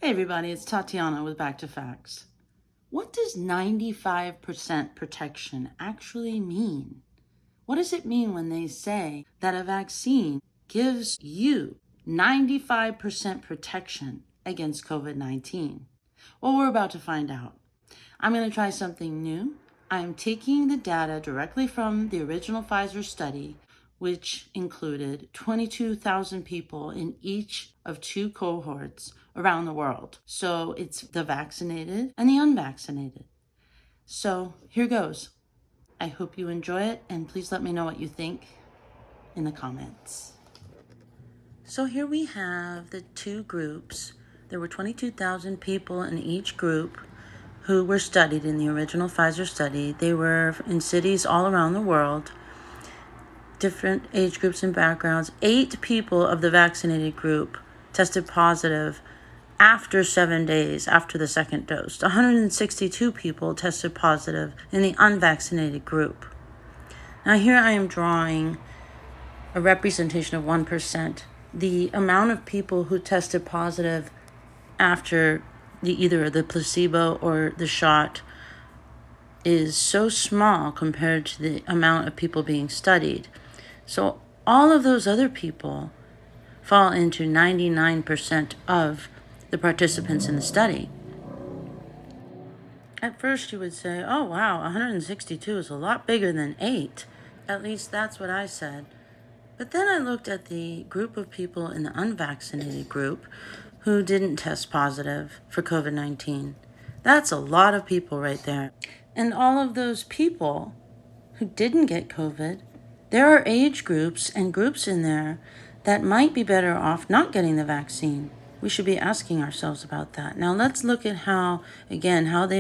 Hey everybody, it's Tatiana with Back to Facts. What does 95% protection actually mean? What does it mean when they say that a vaccine gives you 95% protection against COVID-19? Well, we're about to find out. I'm going to try something new. I'm taking the data directly from the original Pfizer study, which included 22,000 people in each of two cohorts around the world. So it's the vaccinated and the unvaccinated. So here goes. I hope you enjoy it, and please let me know what you think in the comments. So here we have the two groups. There were 22,000 people in each group who were studied in the original Pfizer study. They were in cities all around the world, different age groups and backgrounds. 8 people of the vaccinated group tested positive after 7 days after the second dose. 162 people tested positive in the unvaccinated group. Now here I am drawing a representation of 1%. The amount of people who tested positive after either the placebo or the shot is so small compared to the amount of people being studied. So all of those other people fall into 99% of the participants in the study. At first you would say, oh wow, 162 is a lot bigger than 8. At least that's what I said. But then I looked at the group of people in the unvaccinated group who didn't test positive for COVID-19. That's a lot of people right there. And all of those people who didn't get COVID, there are age groups and groups in there that might be better off not getting the vaccine. We should be asking ourselves about that. Now let's look at how they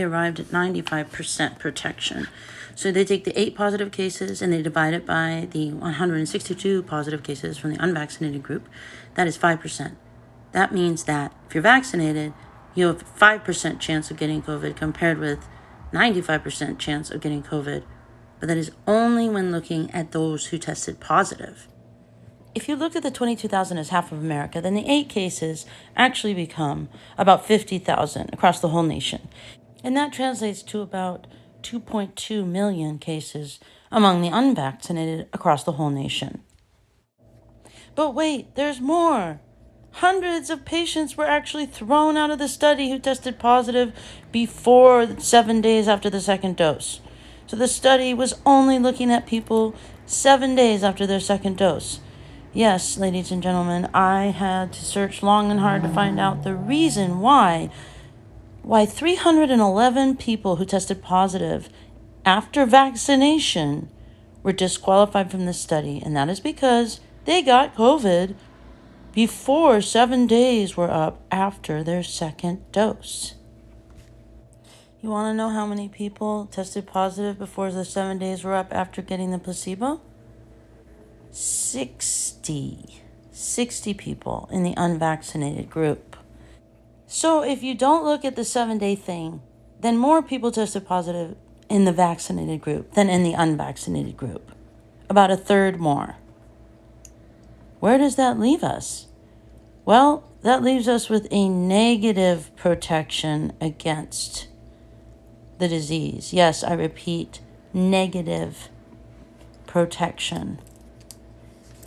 arrived at 95% protection. So they take the 8 positive cases and they divide it by the 162 positive cases from the unvaccinated group. That is 5%. That means that if you're vaccinated, you have a 5% chance of getting COVID compared with 95% chance of getting COVID. But that is only when looking at those who tested positive. If you look at the 22,000 as half of America, then the 8 cases actually become about 50,000 across the whole nation. And that translates to about 2.2 million cases among the unvaccinated across the whole nation. But wait, there's more. Hundreds of patients were actually thrown out of the study who tested positive before 7 days after the second dose. So the study was only looking at people 7 days after their second dose. Yes, ladies and gentlemen, I had to search long and hard to find out the reason why 311 people who tested positive after vaccination were disqualified from the study, and that is because they got COVID before 7 days were up after their second dose. You want to know how many people tested positive before the 7 days were up after getting the placebo? 60 people in the unvaccinated group. So if you don't look at the 7-day thing, then more people tested positive in the vaccinated group than in the unvaccinated group. About a third more. Where does that leave us? Well, that leaves us with a negative protection against the disease. Yes, I repeat, negative protection.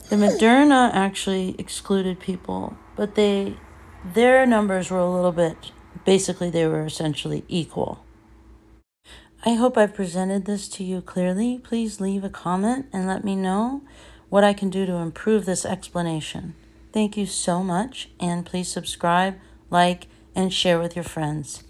The Moderna actually excluded people, but their numbers were a little bit, basically they were essentially equal. I hope I presented this to you clearly. Please leave a comment and let me know what I can do to improve this explanation. Thank you so much, and please subscribe, like, and share with your friends.